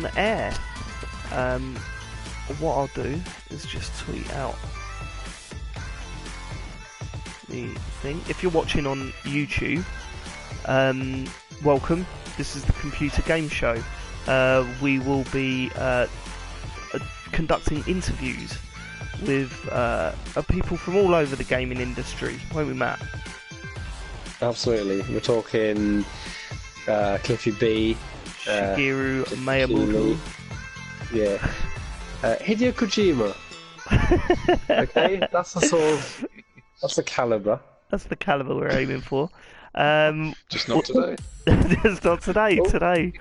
the air. What I'll do is just tweet out the thing. If you're watching on YouTube, welcome. This is the Computer Game Show. We will be conducting interviews with people from all over the gaming industry, won't we, Matt? Absolutely. We're talking Cliffy B, Shigeru Miyamoto. Yeah. Hideo Kojima. Okay, that's the caliber. That's the caliber we're aiming for. Just not today. Just not today. Oh. Today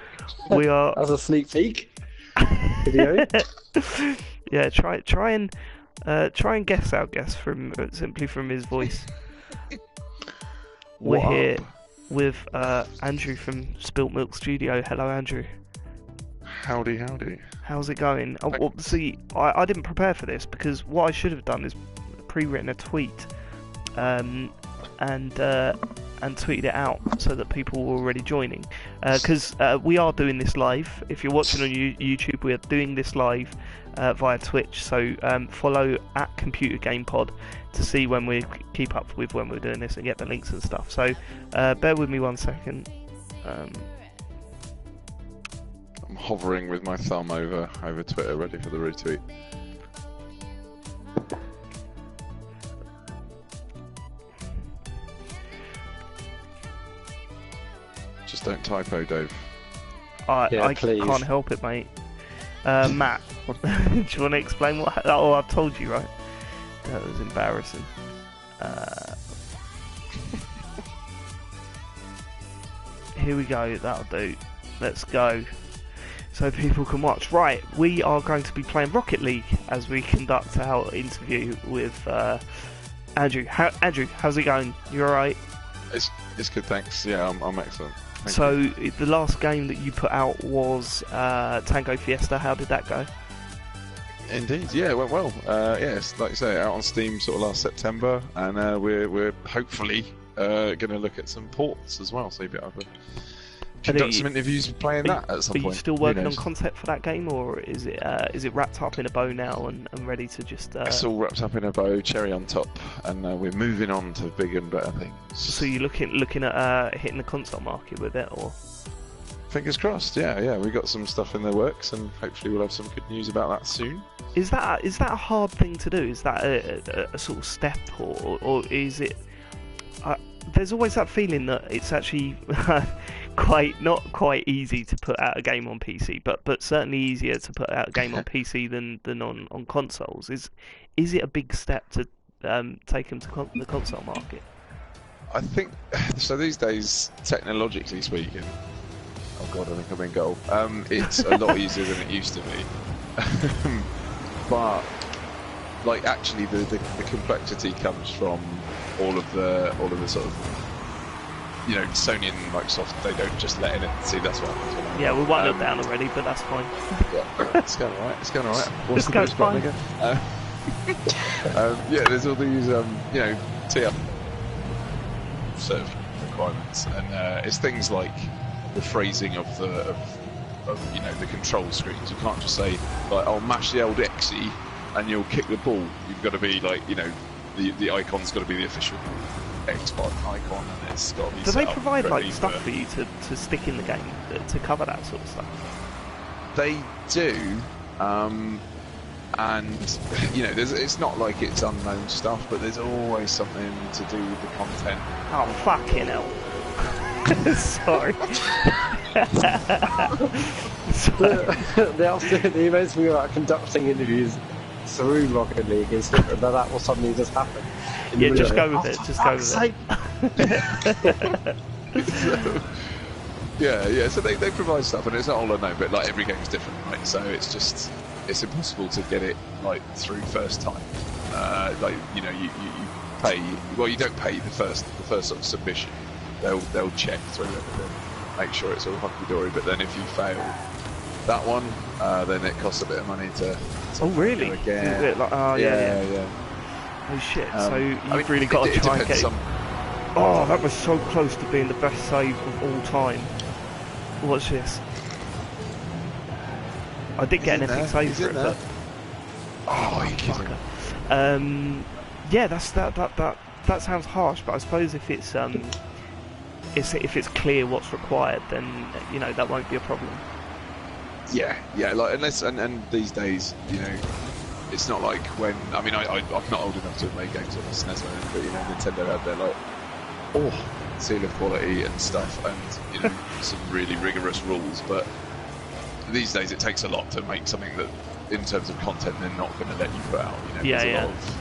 we are. As a sneak peek. Hideo. Yeah, try and guess our guess from simply from his voice. We're here with Andrew from Spilt Milk Studio. Hello, Andrew. Howdy, howdy. How's it going? Oh, well, see, I didn't prepare for this because what I should have done is pre-written a tweet and tweeted it out so that people were already joining. Because we are doing this live. If you're watching on YouTube, we are doing this live via Twitch. So follow at Computer Game Pod to see when we keep up with when we're doing this and get the links and stuff. So bear with me 1 second. I'm hovering with my thumb over Twitter, ready for the retweet. Just don't typo, Dave. I please. can't help it, mate. Matt, do you want to explain what? Oh, I've told you, right? That was embarrassing. Here we go. That'll do. Let's go. So people can watch. Right, we are going to be playing Rocket League as we conduct our interview with Andrew. Andrew, how's it going? You alright? It's good, thanks. Yeah, I'm excellent. So the last game that you put out was Tango Fiesta. How did that go? Indeed, yeah, it went well. Yes, like you say, out on Steam sort of last September, and we're hopefully going to look at some ports as well. So you'll be able to conduct some interviews playing that at some point. Are you still working on concept for that game, or is it wrapped up in a bow now and ready to just? It's all wrapped up in a bow, cherry on top, and we're moving on to bigger and better things. So you're looking at hitting the console market with it, or? Fingers crossed. Yeah, we got some stuff in the works, and hopefully we'll have some good news about that soon. Is that a hard thing to do? Is that a sort of step, or is it? There's always that feeling that it's actually not quite easy to put out a game on PC, but certainly easier to put out a game on PC than on consoles. Is it a big step to take them to the console market? I think so. These days, technologically speaking, oh god, I think I'm in goal. It's a lot easier than it used to be. But like actually, the complexity comes from all of the sort of, Sony and Microsoft. They don't just let in it. See, that's what happens. Yeah, we wound it down already, but that's fine. Yeah, it's going alright. It's going alright. This goes fine. Yeah, there's all these TF sort of requirements, and it's things like the phrasing of the control screens. You can't just say like, "Oh, mash the old Xe and you'll kick the ball." You've got to be like, the icon's got to be the official Xbox icon, and it's got to be. Do they provide like stuff for you to stick in the game to cover that sort of stuff? They do, and it's not like it's unknown stuff, but there's always something to do with the content. Oh fucking hell! Sorry. The amazing thing about conducting interviews through Rocket League is that will suddenly just happen. Yeah, just go with it. Just go with it. Yeah. So they provide stuff, and it's not all I know, but like every game's different, right? So it's impossible to get it like through first time. You pay. Well, you don't pay the first sort of submission. They'll check through everything, make sure it's all hunky-dory, but then if you fail that one, then it costs a bit of money to oh really? do again. Yeah. Oh shit, so you've really got to try and get it. Oh, that was so close to being the best save of all time. Watch this. I didn't get anything saved He's for in it, there. but Oh, are you kidding? yeah, that sounds harsh, but I suppose if it's if it's clear what's required, then you know that won't be a problem. Yeah, like unless and these days, you know, it's not like when I'm not old enough to have made games on a SNES or anything, but you know, Nintendo had their like seal of quality and stuff, and you know, some really rigorous rules. But these days, it takes a lot to make something that, in terms of content, they're not going to let you put out. You know, there's a lot of,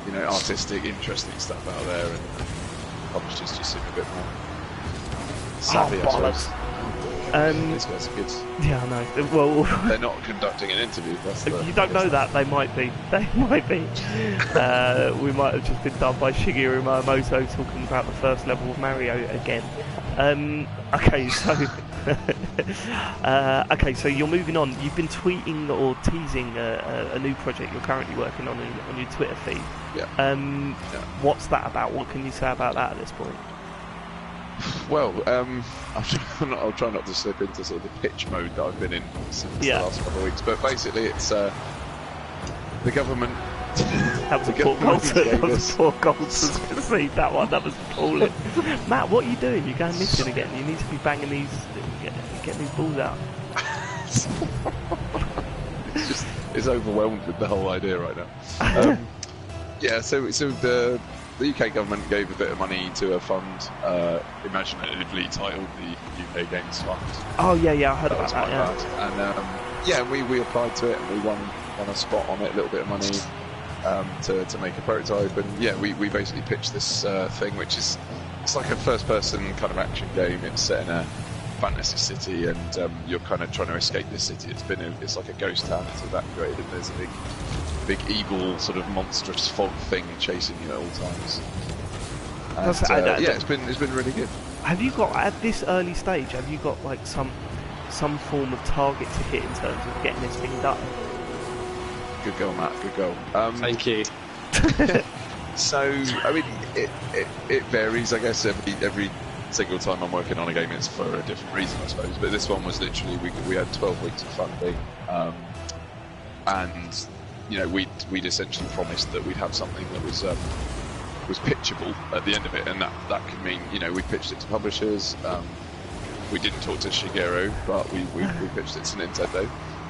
you know, artistic, interesting stuff out there, and publishers just seem a bit more savvy, I suppose. These guys are good. Yeah, I know. Well, they're not conducting an interview. You don't know that. They might be. They might be. We might have just been done by Shigeru Miyamoto talking about the first level of Mario again. Okay, so okay, so you're moving on. You've been tweeting or teasing a new project you're currently working on your Twitter feed. Yeah. What's that about? What can you say about that at this point? Well, I'll try not to slip into sort of the pitch mode that I've been in since the last couple of weeks. But basically, it's the government. That was a poor goal to concede, that one. That was appalling. Matt, what are you doing? You're going missing again. You need to be banging these, getting these balls out. it's overwhelmed with the whole idea right now. Yeah, so the UK government gave a bit of money to a fund, imaginatively titled the UK Games Fund. Oh yeah, I heard about that. Yeah. And we applied to it, and we won a spot on it, a little bit of money to make a prototype. And yeah, we basically pitched this thing, which is, it's like a first-person kind of action game. It's set in a fantasy city, and you're kind of trying to escape this city. It's like a ghost town. It's evacuated, and there's a big evil sort of monstrous fog thing chasing you at all times. And, yeah, it's been really good. Have you got, at this early stage, have you got like some form of target to hit in terms of getting this thing done? Good goal, Matt. Good goal. Thank you. So I mean, it varies, I guess. Every single time I'm working on a game, it's for a different reason, I suppose. But this one was literally we had 12 weeks of funding, and you know, we'd essentially promised that we'd have something that was pitchable at the end of it, and that could mean, you know, we pitched it to publishers. We didn't talk to Shigeru, but we pitched it to Nintendo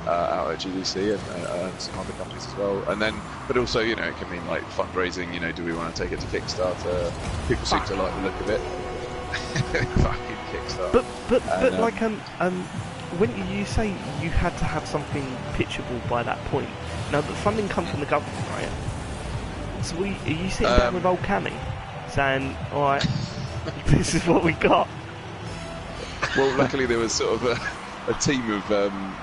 out at GDC and some other companies as well. And then, but also, you know, it can mean like fundraising. You know, do we want to take it to Kickstarter? People seem to like the look of it. Fucking Kickstarter. But like when you say you had to have something pitchable by that point, now the funding comes from the government, right? So are you sitting down with old Cammy saying, all right, this is what we got? Well, luckily there was sort of a team of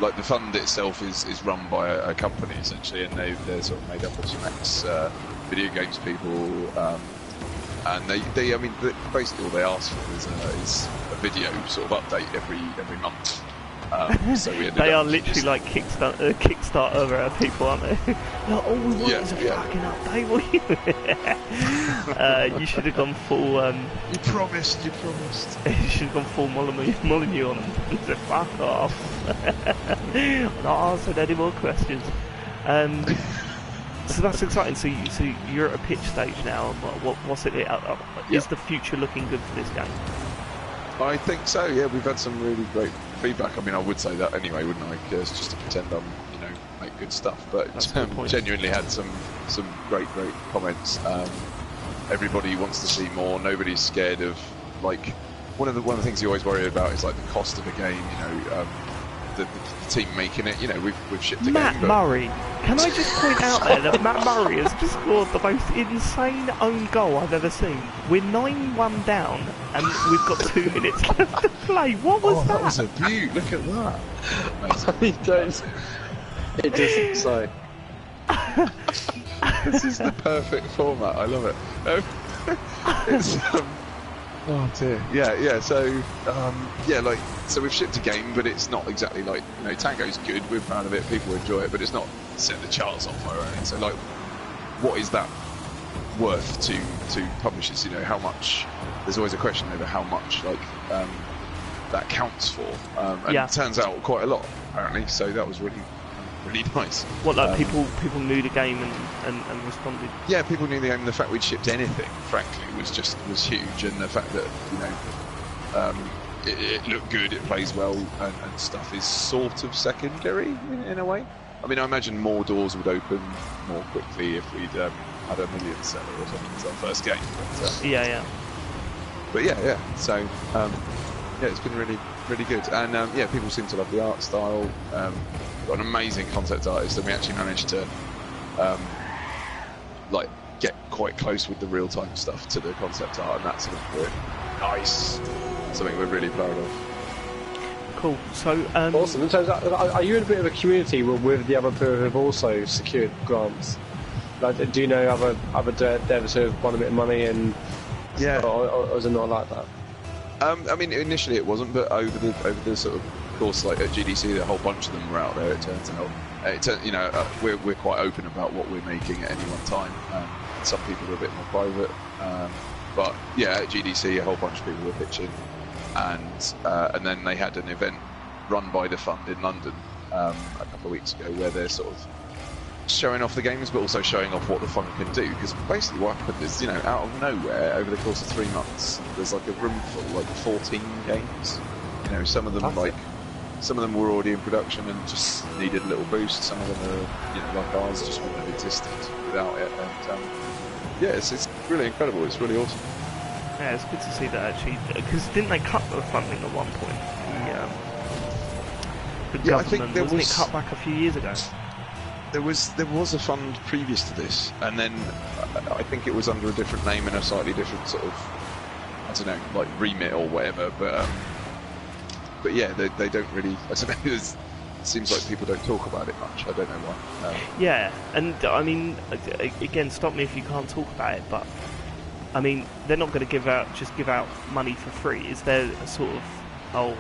like the fund itself is run by a company essentially, and they're sort of made up of some ex video games people, and they I mean basically all they ask for is a video sort of update every month. So they are literally like Kickstarter people, aren't they? Like, all we want is a fucking update. You should have gone full. You promised. You should have gone full Molyneux on them and said, "Fuck off." I'm not answering any more questions. So that's exciting. So you're at a pitch stage now. What's it? Is the future looking good for this game? I think so. Yeah, we've had some really great feedback. I mean, I would say that anyway, wouldn't I? It's just to pretend I'm, you know, make good stuff. But genuinely had some great comments. Everybody wants to see more. Nobody's scared of, like, one of the things you always worry about is like the cost of a game. You know, the team making it. You know, we've shipped a game. Matt Murray. Can I just point out there that Matt Murray has just scored the most insane own goal I've ever seen. We're 9-1 down, and we've got 2 minutes left to play. What was that? That was a beaut. Look at that. It just so. This is the perfect format. I love it. It's oh dear. Yeah. So so we've shipped a game, but it's not exactly like, you know, Tango's good. We're proud of it. People enjoy it, but it's not set the charts off or anything. So like, what is that worth to publishers? You know, how much? There's always a question over how much like that counts for, and it turns out quite a lot. apparently. So that was really nice. What, like people knew the game and responded? Yeah, people knew the game. And the fact we'd shipped anything, frankly, was huge. And the fact that it looked good, it plays well, and stuff is sort of secondary in a way. I mean, I imagine more doors would open more quickly if we'd had a million seller or something as our first game. But, Yeah. But yeah. So yeah, it's been really good, and yeah, people seem to love the art style. We've got an amazing concept artist, and we actually managed to like get quite close with the real-time stuff to the concept art, and that's something we're really proud of. Cool. So awesome. So are you in a bit of a community with the other people who've also secured grants? Like, do you know other devs who have won a bit of money and or is it not like that? I mean, initially it wasn't, but over the sort of course, like at GDC, a whole bunch of them were out there. It turns out, we're quite open about what we're making at any one time. Some people are a bit more private, but yeah, at GDC, a whole bunch of people were pitching, and then they had an event run by the fund in London a couple of weeks ago where they're sort of showing off the games, but also showing off what the fund can do. Because basically, what happened is, out of nowhere, over the course of 3 months, there's like a room full, like 14 games. Some of them were already in production and just needed a little boost. Some of them are, like ours, just wouldn't have existed without it. And yeah, it's really incredible. It's really awesome. yeah, it's good to see that actually. Because didn't they cut the funding at one point? The government, I think wasn't it cut back a few years ago? There was a fund previous to this, and then I think it was under a different name and a slightly different sort of, I don't know, like remit or whatever. But yeah, they don't really. I suppose it seems like people don't talk about it much. I don't know why. Yeah, and I mean, again, stop me if you can't talk about it, but I mean, they're not going to give out money for free. Is there a sort of,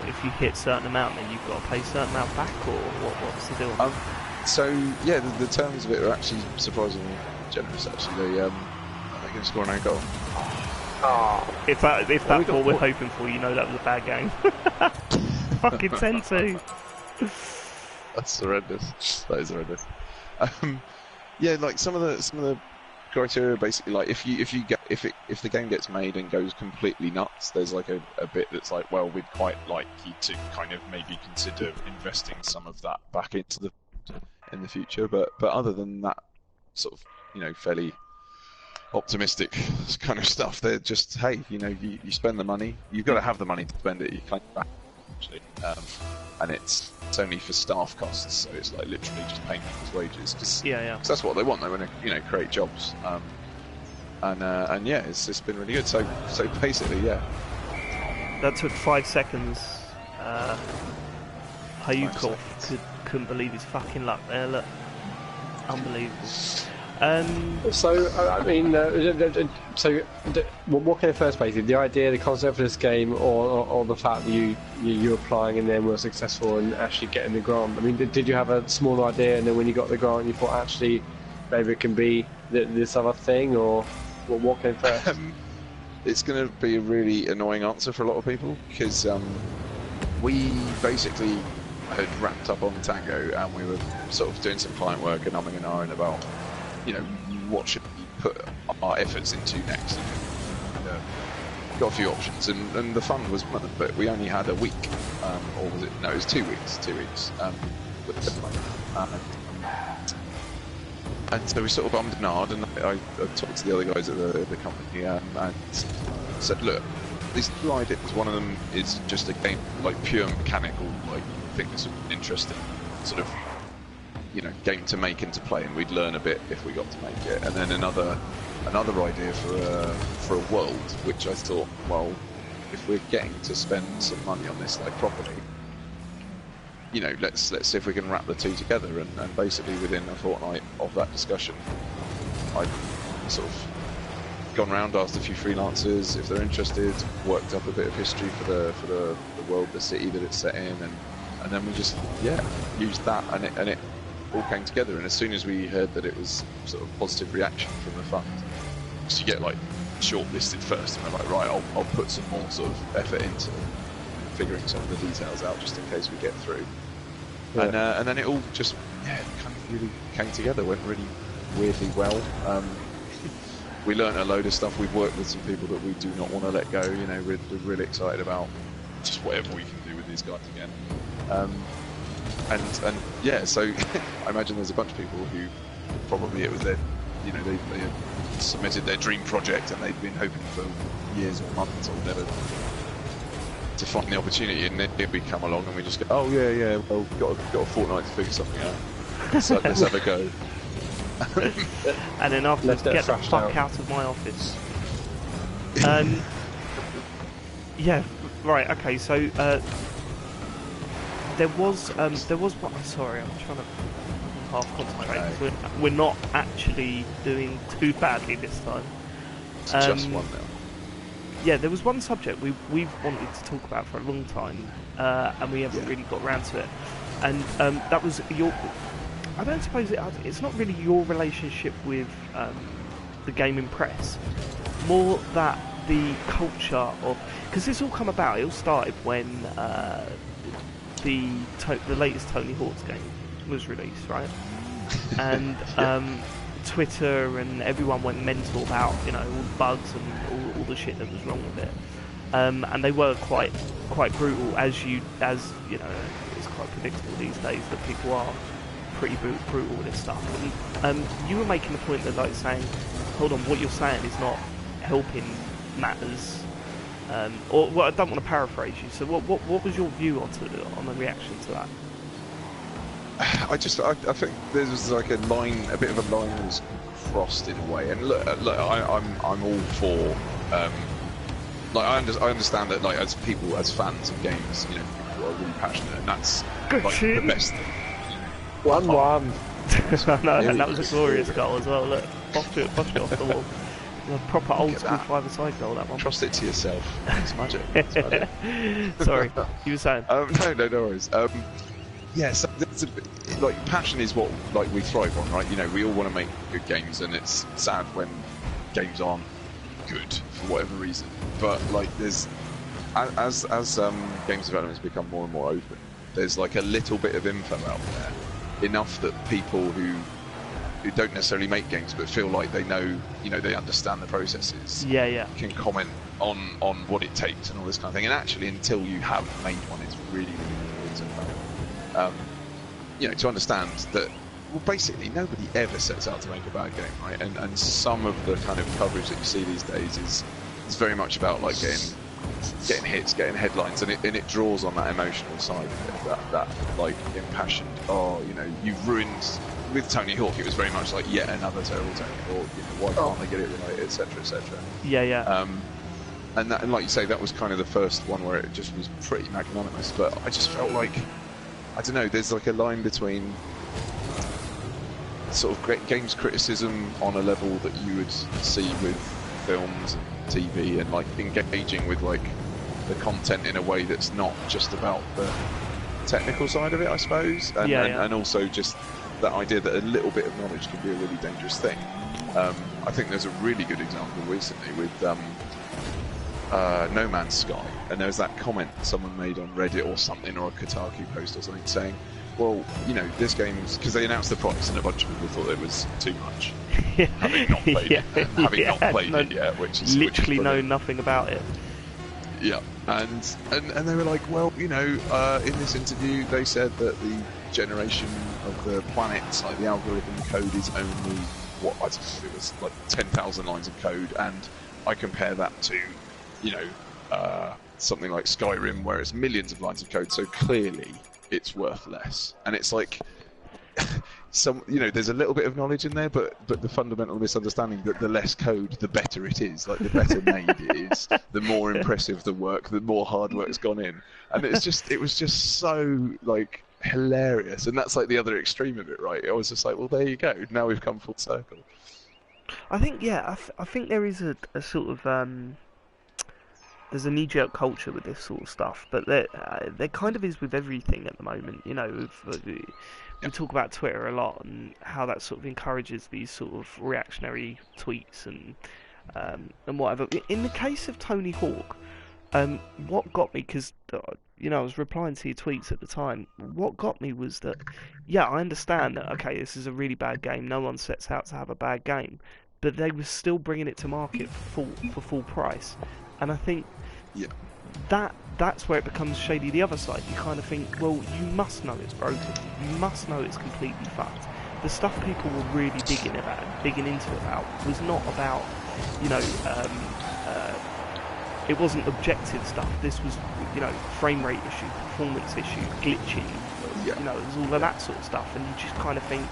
if you hit a certain amount, then you've got to pay a certain amount back, or what's the deal? So yeah, the terms of it are actually surprisingly generous. Actually, they're going to score an own goal. If that's what we're hoping for, that was a bad game. Fucking 10-2. That's horrendous. That is horrendous. Yeah, like some of the criteria are basically like if the game gets made and goes completely nuts, there's like a bit that's like, well, we'd quite like you to kind of maybe consider investing some of that back into in the future, but other than that sort of fairly optimistic kind of stuff, they're just, hey, you spend the money, you've got to have the money to spend it, you claim it back actually, and it's only for staff costs, so it's like literally just paying people's wages, because that's what they want. They want to create jobs, and yeah, it's been really good. So basically, yeah, that took 5 seconds. Hayukov couldn't believe his fucking luck there. Look, unbelievable. So I mean, what came first, basically? The idea, the concept for this game, or the fact that you applying and then were successful and actually getting the grant? I mean, did you have a small idea, and then when you got the grant, you thought actually maybe it can be this other thing, or what came first? It's going to be a really annoying answer for a lot of people, because we basically had wrapped up on Tango, and we were sort of doing some client work and umming and ahhing about, what should we put our efforts into next. Got a few options, and the fund was one of them, but we only had a week, or was it? No, it was 2 weeks. 2 weeks with the deadline. And so we sort of ummed and ahed, and I talked to the other guys at the company and said, look, these two ideas. One of them is just a game, like pure mechanical, like I think this would be interesting, sort of, game to make and to play, and we'd learn a bit if we got to make it. And then another idea for a world, which I thought, well, if we're getting to spend some money on this like properly, let's see if we can wrap the two together. And basically within a fortnight of that discussion, I sort of gone around, asked a few freelancers if they're interested, worked up a bit of history for the world, the city that it's set in, and then we just used that, and it all came together. And as soon as we heard that it was sort of positive reaction from the fund, so you get like shortlisted first, and we're like, right, I'll put some more sort of effort into figuring some of the details out just in case we get through. Yeah. And then it all just kind of really came together, went really weirdly well. We learnt a load of stuff. We've worked with some people that we do not want to let go. You know, we're really excited about just whatever we can do with these guys again. And yeah, so I imagine there's a bunch of people who probably it was their, you know, they had submitted their dream project and they'd been hoping for years or months or whatever to find the opportunity, and then we come along and we just go, oh yeah, well, got a fortnight to figure something out. So let's have a go. And then afterwards, get the fuck out of my office. Yeah, right. Okay, so there was what? Sorry, I'm trying to half concentrate. We're not actually doing too badly this time. It's just one now. Yeah, there was one subject we've wanted to talk about for a long time, and we haven't really got around to it. And that was your. I don't suppose it's not really your relationship with the gaming press, more that the culture of, because this all come about. It all started when the latest Tony Hawk's game was released, right? And Twitter and everyone went mental about, you know, all the bugs and all the shit that was wrong with it. And they were quite brutal, as you know, it's quite predictable these days that people are pretty brutal with this stuff. And you were making the point that, like, saying, hold on, what you're saying is not helping matters. Or well, I don't want to paraphrase you. So what was your view on the reaction to that? I think there was like a bit of a line was crossed in a way. And look, I'm all for. Like I understand that, like, as people, as fans of games, you know, people are really passionate, and that's good like shit. The best thing. 1-1. No, and that was a glorious goal as well. Look, bosh it off the wall. A proper old school five-a-side goal, that one. Trust it to yourself. It's magic. It's magic. Sorry, you were saying? No worries. Yeah, so like, passion is what, like, we thrive on, right? You know, we all want to make good games, and it's sad when games aren't good for whatever reason. But like, there's as games developments become more and more open, there's like a little bit of info out there, enough that people who don't necessarily make games but feel like they know, you know, they understand the processes, can comment on what it takes and all this kind of thing. And actually, until you have made one, it's really important to you know, to understand that, well, basically nobody ever sets out to make a bad game, right? And some of the kind of coverage that you see these days is very much about, like, getting hits, getting headlines, and it draws on that emotional side of it, that like impassioned, oh, you know, you've ruined. With Tony Hawk, it was very much like yet another terrible Tony Hawk. You know, why can't they get it right, etc., etc. Yeah. And like you say, that was kind of the first one where it just was pretty magnanimous. But I just felt like, I don't know, there's like a line between sort of great games criticism on a level that you would see with films and TV, and like engaging with like the content in a way that's not just about the technical side of it, I suppose, and also just that idea that a little bit of knowledge can be a really dangerous thing. I think there's a really good example recently with No Man's Sky, and there's that comment someone made on Reddit or something, or a Kotaku post or something, saying, well, you know, this game's, because they announced the price and a bunch of people thought it was too much, having not played it yet, which is literally know nothing about it. Yeah, and they were like, well, you know, in this interview they said that the generation of the planets, like the algorithm code, is only what, I don't know, it was like 10,000 lines of code, and I compare that to, you know, something like Skyrim, where it's millions of lines of code, so clearly it's worth less. And it's like, you know, there's a little bit of knowledge in there, but the fundamental misunderstanding that the less code, the better it is. Like, the better made it is, the more impressive the work, the more hard work's gone in. And it was just so, like, hilarious. And that's like the other extreme of it, right? I was just like, well, there you go. Now we've come full circle. I think, I think there is a sort of there's a knee-jerk culture with this sort of stuff, but there kind of is with everything at the moment. You know, we talk about Twitter a lot and how that sort of encourages these sort of reactionary tweets and whatever. In the case of Tony Hawk, What got me, because I was replying to your tweets at the time. What got me was that, yeah, I understand that. Okay, this is a really bad game. No one sets out to have a bad game, but they were still bringing it to market for full price, and I think Yeah. that's where it becomes shady. The other side, you kind of think, well, you must know it's broken. You must know it's completely fucked. The stuff people were really digging into about, was not about, you know, it wasn't objective stuff. This was, frame rate issue, performance issue, glitching. Yeah. It was all of that sort of stuff, and you just kind of think,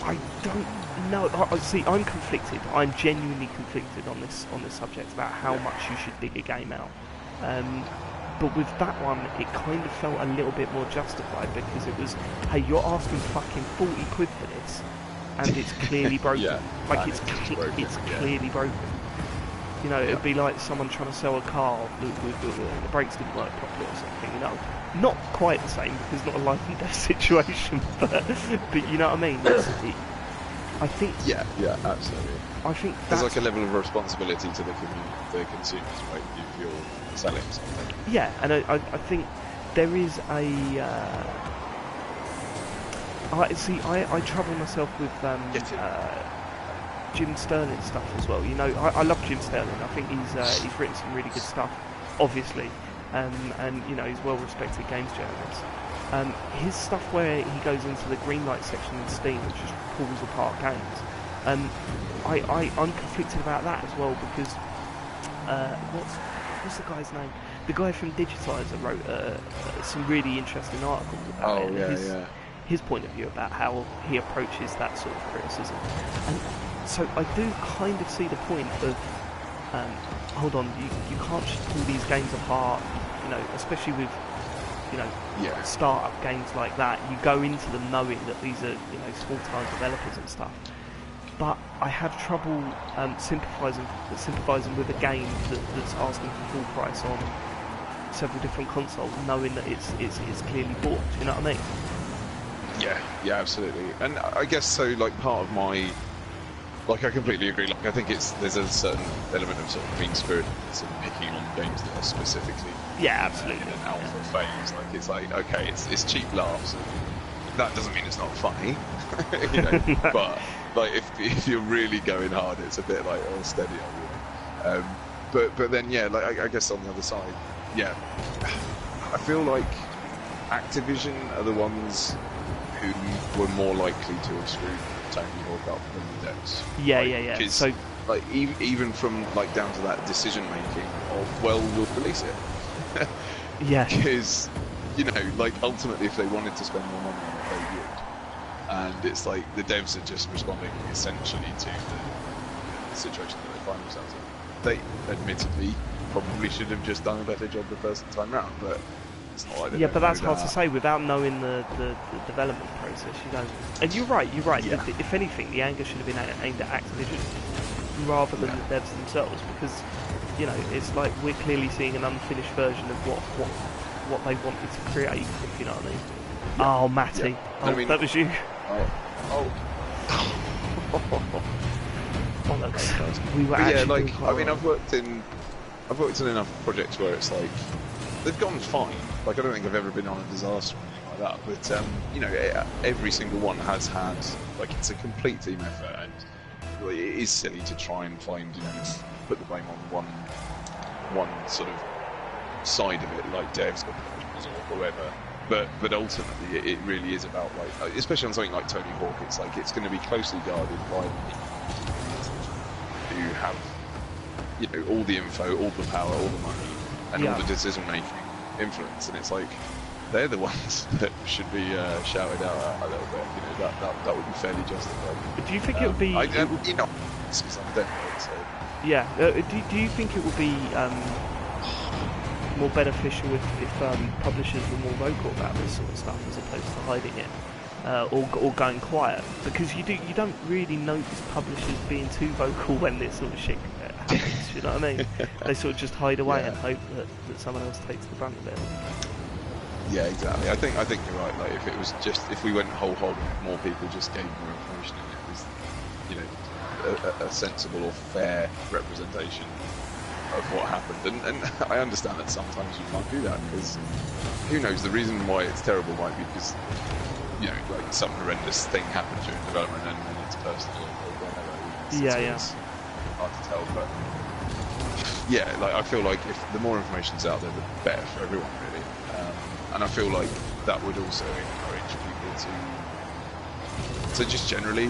I don't know. See, I'm conflicted. I'm genuinely conflicted on this subject about how much you should dig a game out. But with that one, it kind of felt a little bit more justified, because it was, hey, you're asking fucking 40 quid for this, and it's clearly broken. Yeah, like it's broken, clearly broken. It'd be like someone trying to sell a car the brakes didn't work properly or something. Not quite the same, because it's not a life and death situation, but you know what I mean. I think. Yeah, absolutely. I think there's like a level of responsibility to the consumers, right? If you're selling something. Yeah, and I think there is a. I trouble myself with Jim Sterling stuff as well. I love Jim Sterling. I think he's written some really good stuff, obviously, and he's a well-respected games journalist. His stuff where he goes into the green light section in Steam and just pulls apart games. I'm conflicted about that as well, because what's the guy's name? The guy from Digitizer wrote some really interesting articles about it. His point of view about how he approaches that sort of criticism. And so I do kind of see the point of, hold on, you can't just pull these games apart, especially with, start-up games like that. You go into them knowing that these are, small-time developers and stuff. But I have trouble sympathising with a game that's asking for full price on several different consoles, knowing that it's clearly bought. Do you know what I mean? Yeah, absolutely. And I guess so. Like, part of my, I completely agree. Like, I think there's a certain element of sort of mean spirit and picking on games that are specifically absolutely in an alpha phase. Like, it's like, okay, it's cheap laughs. That doesn't mean it's not funny, But like, if you're really going hard, it's a bit like, oh, steady on you. But then like I guess on the other side, I feel like Activision are the ones who were more likely to have screwed Tony Hawk up than the devs. Yeah. So, like, even from like down to that decision making of, well, we'll release it. Yeah. Because like, ultimately, if they wanted to spend more money on it, they would. And it's like the devs are just responding essentially to the situation that they find themselves in. They admittedly probably should have just done a better job the first time round, but it's not like they but that's hard to say without knowing the development process. And you're right. Yeah. If anything, the anger should have been aimed at Activision rather than the devs themselves, because it's like we're clearly seeing an unfinished version of what they wanted to create. If you know what I mean. Yeah. Oh, Matty. Yeah. Oh, that was you. Bollocks. We were actually I've worked in enough projects where it's like they've gone fine. Like, I don't think I've ever been on a disaster or anything like that. But every single one has had, like, it's a complete team effort, and it is silly to try and find, put the blame on one sort of side of it, like devs or whoever. But ultimately, it really is about, like, especially on something like Tony Hawk, it's like it's going to be closely guarded by who have, all the info, all the power, all the money, and all the decision-making influence. And it's like they're the ones that should be shouted out a little bit. That would be fairly justified. But do you think it would be? It's because I'm dead, so. Yeah. Do you think it would be more beneficial if publishers were more vocal about this sort of stuff as opposed to hiding it, or going quiet? Because you don't really notice publishers being too vocal when this sort of shit happens. You know what I mean? They sort of just hide away and hope that someone else takes the brunt of it. Yeah, exactly. I think you're right. Like, if we went whole hog and more people just gave more information, and it was, a sensible or fair representation, of what happened, and I understand that sometimes you can't do that because who knows, the reason why it's terrible might be because like some horrendous thing happened during development and it's personal or whatever. It's hard to tell, but yeah, like I feel like if the more information's out there, the better for everyone, really. And I feel like that would also encourage people to just generally,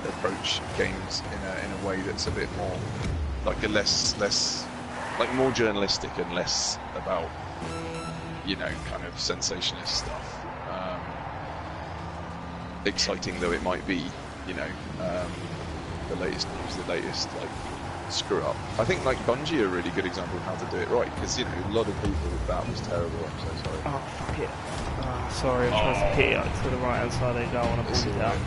approach games in a way that's a bit more like a less like more journalistic and less about kind of sensationalist stuff. Exciting though it might be, the latest news, the latest like screw up. I think like Bungie are a really good example of how to do it right, because a lot of people that was terrible. I'm so sorry. Oh fuck it. Sorry, I tried to hit it to the right hand side of the goal and I pulled it down.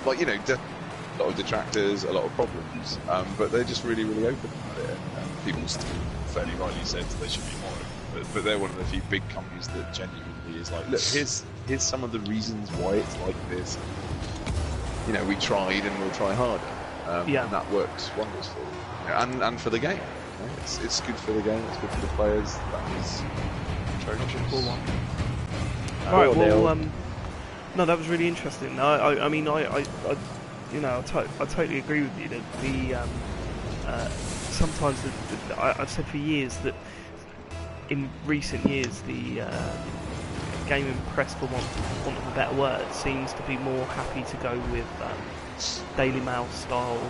Like a lot of detractors, a lot of problems, but they're just really, really open about it. And people still fairly rightly said they should be more open, but they're one of the few big companies that genuinely is like, look, here's some of the reasons why it's like this. We tried and we'll try harder. And that works wonders for them. And for the game. It's good for the game, it's good for the players. That is atrocious. Alright, well, no, that was really interesting. I mean, I totally agree with you that sometimes I've said for years that in recent years the gaming press, for want of a better word, seems to be more happy to go with Daily Mail style,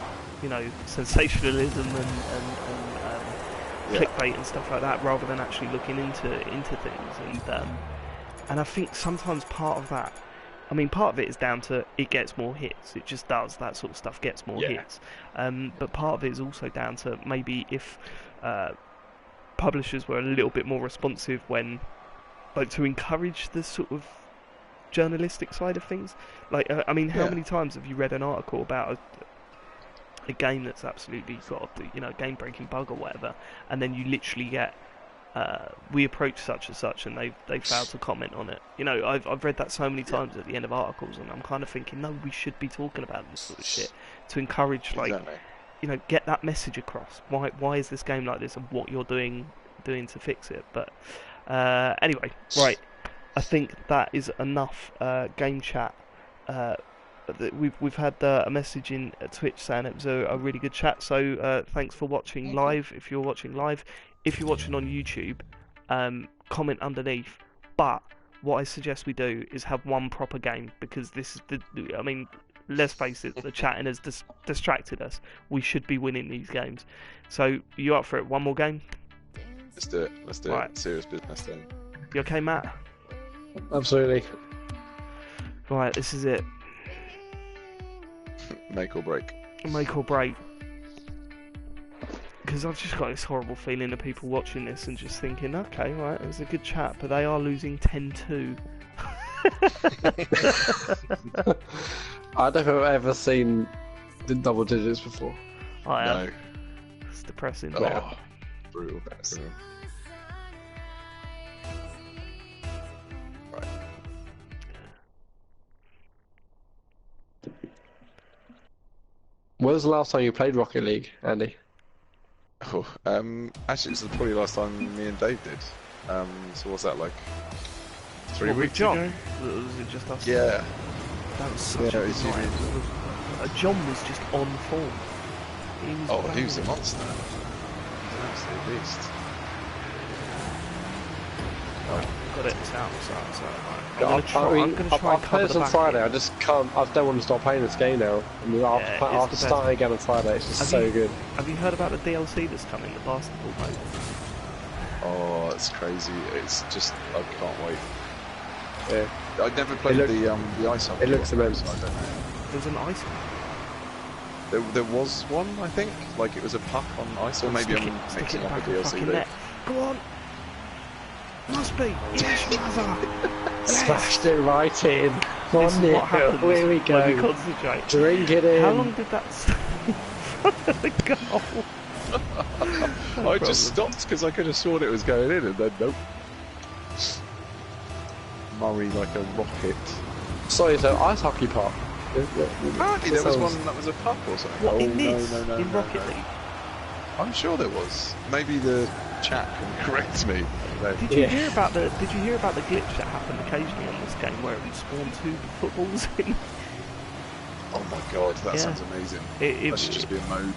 sensationalism and clickbait and stuff like that, rather than actually looking into things. And I think sometimes part of it is down to it gets more hits. It just does. That sort of stuff gets more hits. But part of it is also down to maybe if publishers were a little bit more responsive when, like, to encourage the sort of journalistic side of things. Like, how many times have you read an article about a game that's absolutely got a game-breaking bug or whatever, and then you literally get we approach such and such, and they failed to comment on it. I've read that so many times at the end of articles, and I'm kind of thinking, no, we should be talking about this sort of shit to encourage, like, get that message across. Why is this game like this, and what you're doing to fix it? But anyway, right. I think that is enough game chat. We've had a message in Twitch saying it was a really good chat. So thanks for watching live. If you're watching live, if you're watching on YouTube, comment underneath. But what I suggest we do is have one proper game, because this is let's face it, the chatting has distracted us. We should be winning these games. So you up for it? One more game? Let's do it. Let's do it. Serious business then. You okay, Matt? Absolutely. Right, this is it. Make or break. Make or break. Because I've just got this horrible feeling of people watching this and just thinking, okay, right, it was a good chat, but they are losing 10-2. I don't think I've ever seen the double digits before. I have. No. It's depressing. Oh, brutal. Right. When was the last time you played Rocket League, Andy? Oh, actually, it's probably the last time me and Dave did. So what's that, like 3 weeks John? ago? Was it just us? Yeah. That was such a good night. John was just on form. He was a monster. He's an absolute beast. Got it. It's out. I'm gonna try and cover this on Friday. I just can't. I don't want to stop playing this game now. After starting again on Friday, it's just so good. Have you heard about the DLC that's coming, the basketball mode? Oh, it's crazy. It's just, I can't wait. Yeah. I'd never played the ice hockey. It looks immense. I don't know. There's an ice one. There was one, I think. Like it was a puck on ice, or maybe I'm mixing up a DLC there. Go on. Must be. Yes, mother. Yes. Smashed it right in. This is what happens Here we go. when we concentrate. Drink it in. How long did that stay in front of the goal? I just stopped because I could have sworn it was going in, and then nope. Murray like a rocket. Sorry, so ice hockey park. Apparently there was one that was a puck or something. What, in no, this? no, in no, Rocket no. League? I'm sure there was. Maybe the chat can correct me. Did you hear about the glitch that happened occasionally on this game where it would spawn 2 footballs in? Oh my god, that sounds amazing. That should just be a mode.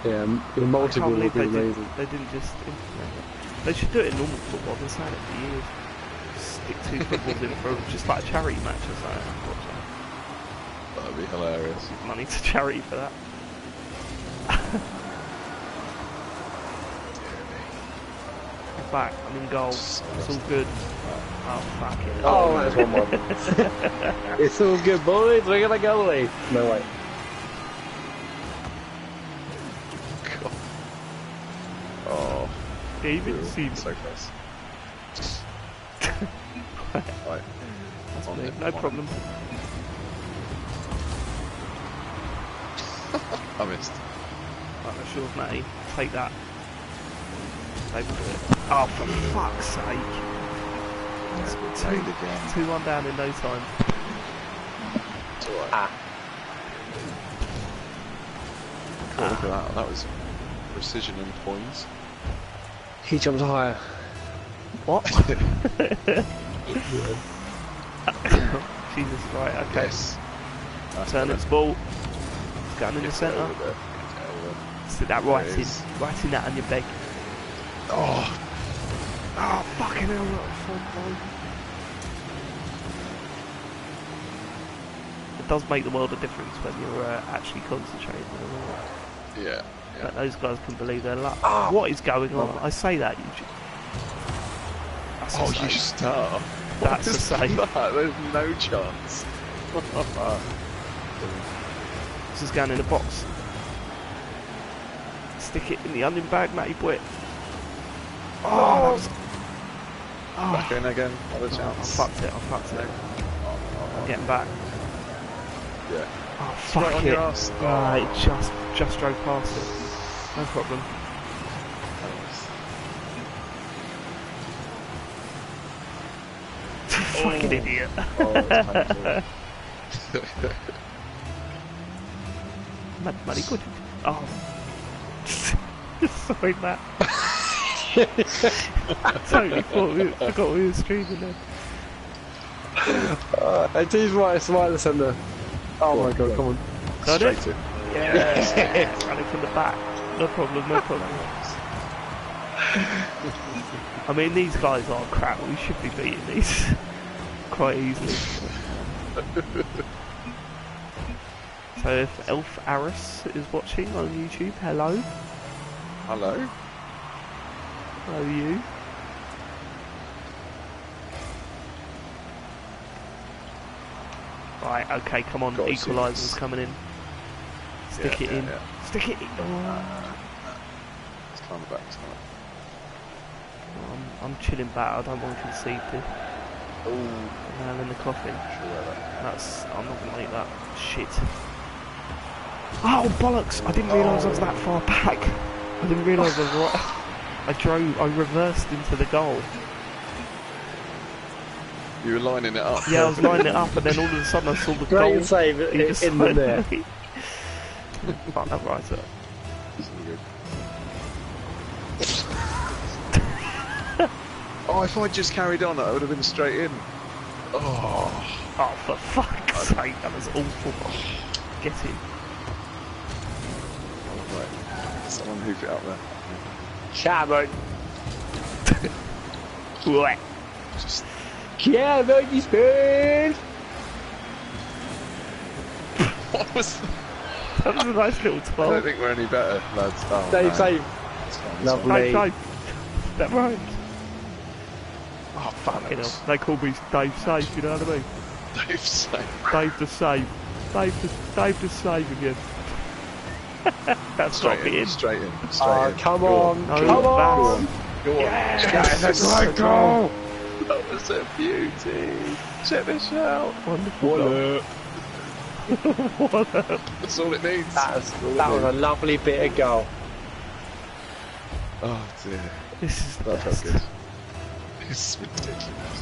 Yeah, the multiple would be amazing. They didn't just implement it. They should do it in normal football. They've been saying it for years. Stick 2 footballs in for just like a charity match or something. That would be hilarious. Give money to charity for that. I'm back. I'm in goal. It's all good. Oh fuck it. Oh, that's 1-1. It's all good, boys. We're gonna go away. No way. God. Oh. David seems so close. Right. That's me. No problem. I missed. Right, that's yours, Matty. Take that. David do it. Oh, for fuck's sake. Take it again. 2-1 down in no time. It's alright. Look at that. That was precision and points. He jumps higher. What? Jesus, right, okay. Yes. Turn its ball. It's going in the centre. Stick that right in that on your beg. Oh. Oh, fucking hell, what a fun ball. It does make the world a difference when you're actually concentrating on it. Yeah. But those guys can believe their luck. Oh, what is going on? I say that, you you star. That's a save. There's no chance. This is going in the box. Stick it in the onion bag, Matty boy. Oh, that was... Back in again. Another chance. I fucked it. I'm getting back. Yeah. Oh, fuck on it. your ass. It just drove past it. No problem. Fucking idiot. Money good. Oh. Sorry, Matt. Totally forgot we were streaming then. It is right, it's right in the centre. Oh my god, come on. Got it? Straight in. Yeah. Running from the back. No problem. I mean, these guys are crap. We should be beating these quite easily. So if Elf Aris is watching on YouTube, hello. Hello. Hello, you. Right, okay, come on, equaliser's coming in. Stick it in. Yeah. Stick it in. Oh. Let's climb the back. I'm chilling back, I don't want to concede to. Oh. Nail in the coffin. Sure. I'm not going to make that. Shit. Oh, bollocks! I didn't realise I was that far back. I didn't realise I was right. I reversed into the goal. You were lining it up. Yeah, I was lining it up, and then all of a sudden I saw the goal. Great save in the net. Fuck that right up. Oh, if I just carried on, I would have been straight in. Oh, for fuck's sake, that was awful. Get in. Right. Someone hoof it up there. Cameron. What? Just Cameron, you spin. what was? That was a nice little I 12. don't think we're any better, lads. Oh, Save, no. save. It's fine, it's Lovely. fine. Dave. That rhymes. Oh, Fucking hell. They call me Dave Save, you know what I mean? Dave saved. Dave the Save. Dave the Save again. That's got me in. Straight in. Oh, In. come Go on. No, Come on. Go on. Yes, that's right, goal. That was a beauty. Check this out. Wonderful. What up? That's all it needs. That was a lovely bit of goal. Oh dear. This is the That best. felt good. It's ridiculous.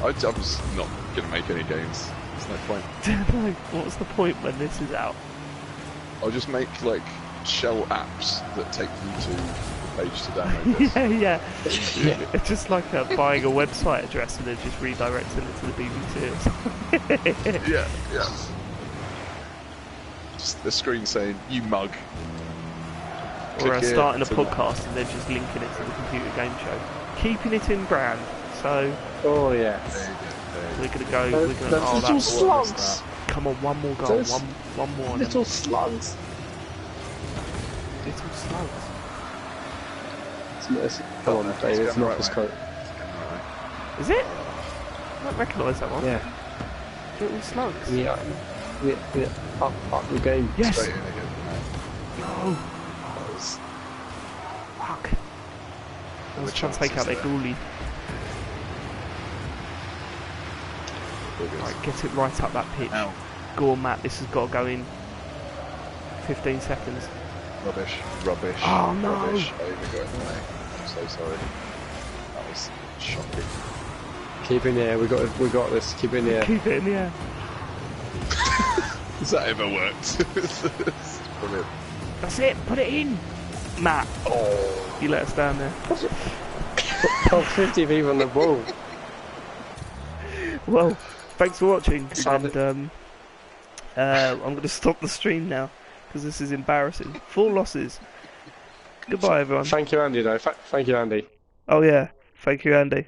I'm just not going to make any games. There's no point. No, what's the point when this is out? I'll just make like shell apps that take you to the page to download this. Yeah. Yeah. It's just like buying a website address and then just redirecting it to the BBC. Yeah, yeah. Just the screen saying, "You mug." Or Click here starting a to- podcast and then just linking it to the computer game show. Keeping it in brand. So Oh yes. There you go. There you we're gonna go. We're gonna. Those Oh, little that's slugs. come on, one more goal. Those One more. and then- Little slugs. little slugs. Come on, It's Dave. It's going not right this way. coat. Is it? I don't recognise that one. Yeah. Little slugs. Yeah. Up the game. Yes. Straight in again. No. That was Fuck. I was the trying to take out chances their there. goalie. brilliant. Right, get it right up that pitch. Ow. Go on, Matt. This has got to go in 15 seconds. Rubbish. Oh, no. Rubbish. I even got in the way. I'm so sorry. That was shocking. Keep in there. We got this. Keep in there. Keep it in the air. Has that ever worked? It's brilliant. That's it. Put it in. Matt, Oh. you let us down there. Oh, 50 people on the ball. Well, thanks for watching. Sad. And I'm going to stop the stream now because this is embarrassing. 4 losses. Goodbye, everyone. Thank you, Andy. Though. Thank you, Andy. Oh yeah, thank you, Andy.